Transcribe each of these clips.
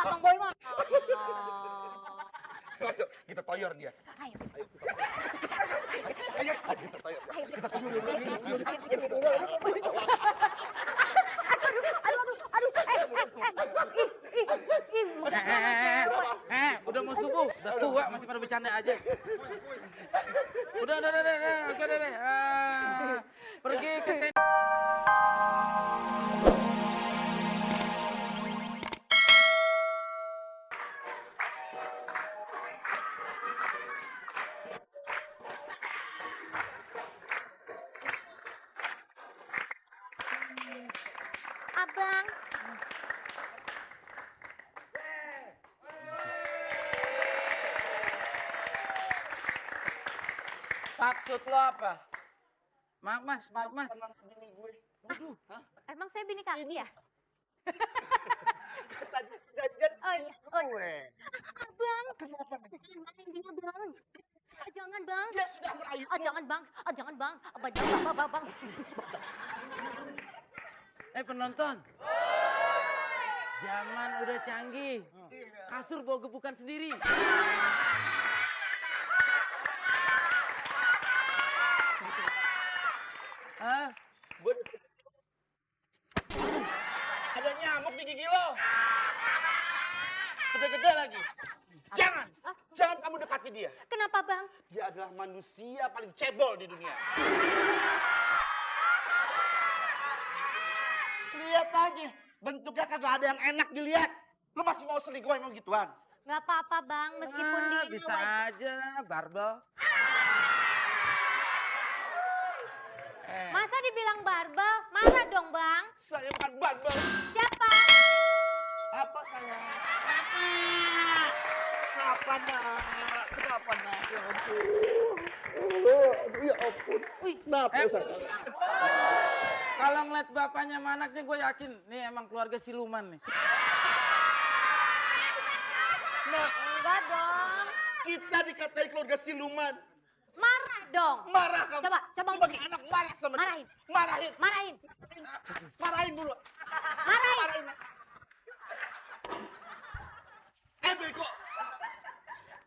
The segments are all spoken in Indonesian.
Bang Boy mah. Ayo, kita toyor dia. Ayo. Ayo, kita toyor. Kita toyor. Udah mau subuh, udah tua masih pada bercanda aja. Udah, oke deh. Pergi ke Abang. Maksud lo apa? Maaf mas. Bini gue. Waduh, hah? Emang saya bini kaki ya? Tadi janjian Oh iya. gue. Abang. Kenapa? Jangan dia bang. Jangan bang. Dia sudah merayu. Jangan bang. Jangan bang. Jangan bang. Penonton. Zaman udah canggih. Kasur bawa gebukan sendiri. Hah? Ada nyamuk di gigi lo. Gede-gede lagi. Jangan kamu dekati dia. Kenapa bang? Dia adalah manusia paling cebol di dunia. Lihat aja, bentuknya kagak ada yang enak dilihat. Lu masih mau selingkuh emang gituan? Gak apa-apa bang, meskipun di Bisa aja, barbel. Masa dibilang barbel? Marah dong bang. Saya bukan barbel. Siapa? Apa saya? Kenapa nak? Ya ampun. Ya ampun. Wih, Kenapa saya? Kalau ngeliat bapaknya sama anaknya gue yakin nih emang keluarga siluman nih. Nah, enggak dong. kita dikatai keluarga siluman. Marah dong. Marah kamu. Coba. Sebagai anak marah sama dia. Marahin. Marahin. Marahin. Marahin dulu. Marahin. Bego.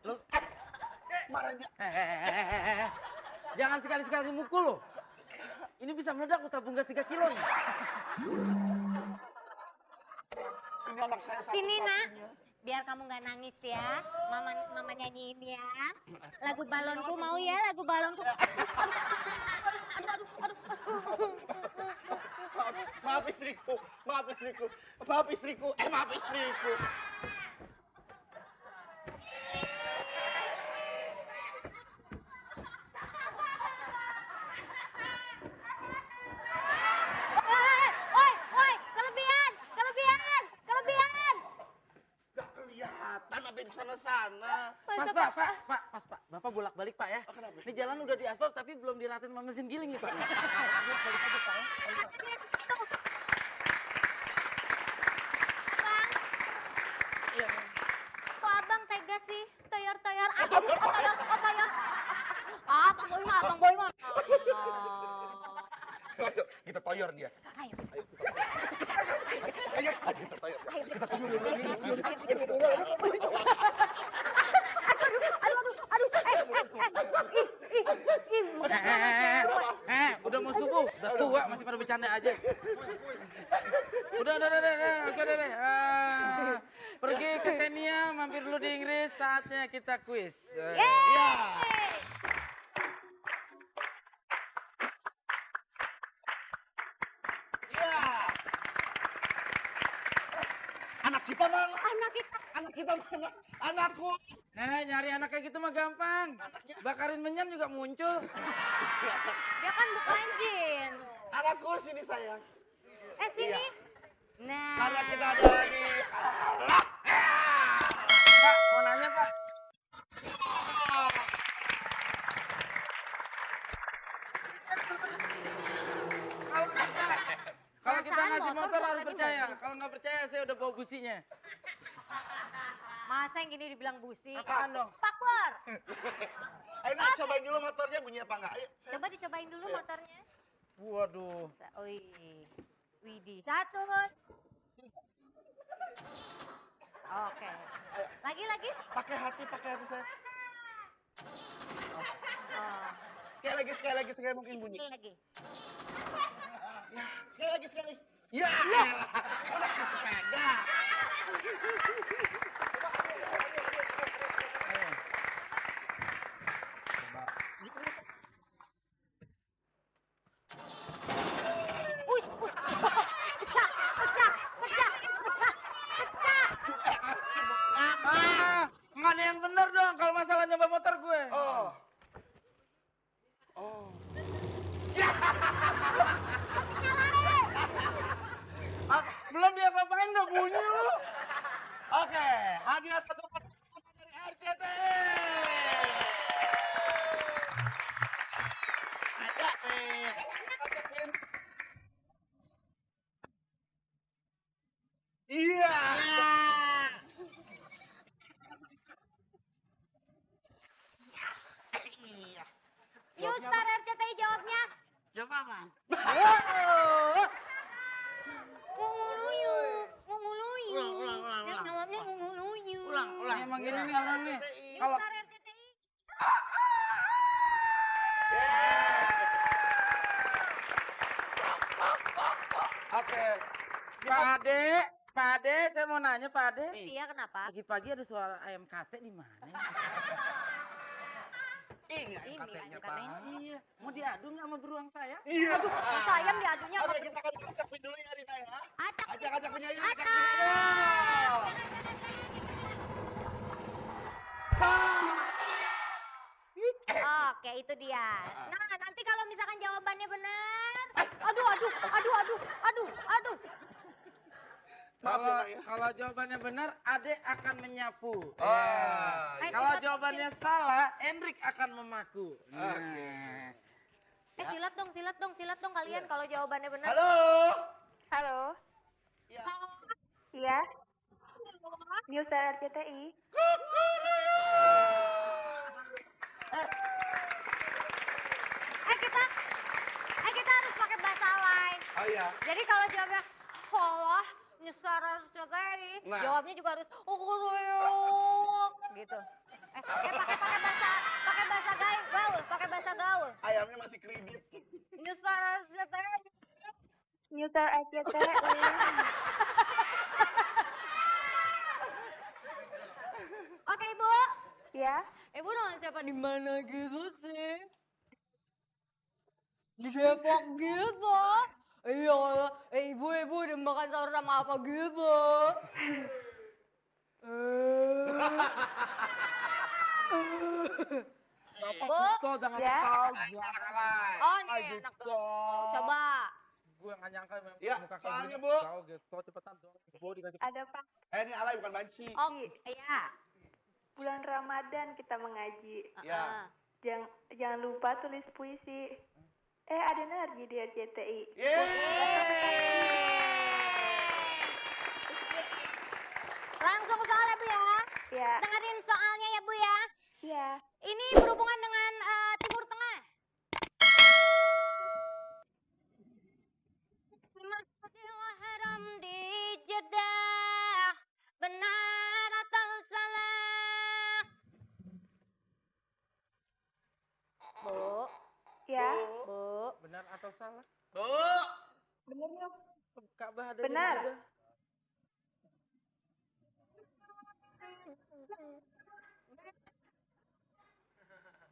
Lu marahnya. Jangan sekali-sekali mukul lo. Ini bisa meledak lo tabung gas 3 kilo nih. Ini anak saya satu. Sini nak. Biar kamu nggak nangis ya. Mama nyanyiin ya. Lagu balonku mau ya, lagu balonku. Maaf istriku. Maaf istriku. Oi, kelebihan. Gak kelihatan apa di sana-sana. Pas pak. Bapak bolak-balik pak ya. Kenapa? Ini jalan udah diaspal tapi belum diratain sama mesin giling nih pak. Balik aja pak ya. Abang, Iya. kok abang tega sih? Toyor. Toyor. Bang Boy mah. Ayo, kita toyor dia. Ayo. Ayo, kita toyor. Kita toyor. Udah mau subuh, udah tua masih pada bercanda aja. Udah, oke deh. Pergi ke Kenya, mampir dulu di Inggris, saatnya kita kuis. Ya. Anak kita mana? Anak kita mana? Anakku. Nyari anak kayak gitu mah gampang. Bakarin menyan juga muncul. Dia kan bukan jin. Anakku sini sayang. Sini. Iya. Nah. Karena kita ada di Pak, mau nanya pak. Kalau kita ngasih motor harus percaya. Kalau nggak percaya saya udah bawa businya. Masa yang gini dibilang busi? Apaan dong? Spakbor. Ayo nak cobain dulu motornya bunyi apa enggak? Ayo. Coba dicobain dulu motornya. Waduh. Widih. Satu. Oke. Lagi. Pakai hati saya. Oh, Sekali lagi, mungkin bunyi. lagi. Ya, sekali lagi. Ya, elah. Udah ke sepeda. Ah, nggak ada yang bener dong kalau masalah nyoba motor gue. Oh. Belum dia apa-apain udah bunyi lu. Oke, hadiah satu dari RCT. Ada nih. Iya. Iya. Newstar RCTI jawabnya. Coba, Bang. Ngunguluyu. Ulang. Yang jawabnya ngunguluyu. Ulang. Emang gini nih orang nih. Kalau Newstar RCTI. Oke. Pak Ade, saya mau nanya Pak Ade. Iya, kenapa? Pagi-pagi ada suara ayam kate di mana? Ini Ini katanya, ayam Pak. Iya, mau diadu nggak sama beruang saya? Iya. Sayang diadunya Oke, apa? kita akan acak dulu ya, Rina ya. Acak. Acak penyanyi. Oke, itu dia. Nah, nanti kalau misalkan jawabannya benar. Aduh. Kalau jawabannya benar, Ade akan menyapu. Ah. Kalau jawabannya salah, Hendrik akan memaku. Nah. Silat dong kalian kalau jawabannya benar. Halo. Halo, Ya. iya, Newstar RCTI. Kita harus pakai bahasa lain. Oh iya. Jadi kalau jawabnya Allah nyesar RCTI, Nah. jawabnya juga harus gitu. Pakai bahasa gaul. Ayamnya masih kredit. Nyesar RCTI. Newstar RCTI. Oke, Ibu. Ya, Ibu dengan siapa di mana gitu sih? Di Depok gitu. Iya, ibu udah makan sahur sama apa gitu? Bu, Jangan Ya. oh ini enak tuh. Coba. Gue nggak nyangka memang Ya, muka soalnya, gini. Bu. Kau gitu, cepetan dong. Bu dikasih. ada Pak. Ini alay bukan banci. Oh, iya. Bulan Ramadan kita mengaji. Ya. Jangan lupa tulis puisi. Ada Narji di RCTI. Langsung ke soal ya, Bu ya. Ya, Dengerin soalnya ya, Bu ya. ya. Ini berhubungan dengan Timur Tengah. Di Masjidil Haram di Jeddah, benar atau salah? Bu, Ya, Bu. Benar atau salah? Bu. benernya. Ka'bah ada Benar. di Jeddah.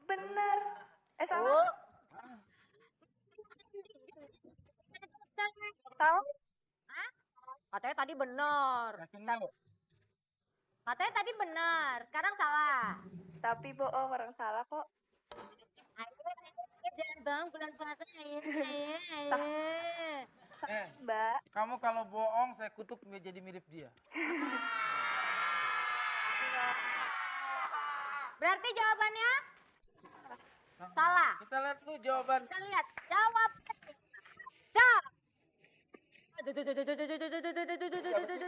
Bener. Bu. Salah. Salah. Hah? Katanya tadi benar. Yakin lu? Katanya tadi benar, sekarang salah. Tapi bohong, orang salah kok. Ayo, jangan bang, bulan puasa ayo. Mbak, Kamu kalau bohong saya kutuk jadi mirip dia. Berarti jawabannya salah. Kita lihat tuh jawaban. Kita lihat jawab. Dah.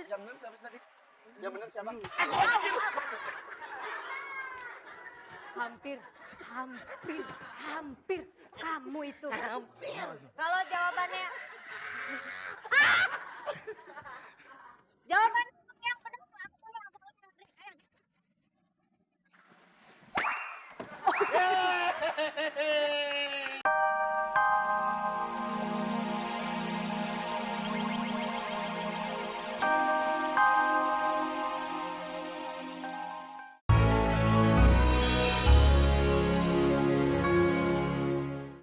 Yang benar siapa tadi? Yang benar siapa? Hampir kamu itu. Hampir. Kalau jawabannya jawaban yang benar aku langsung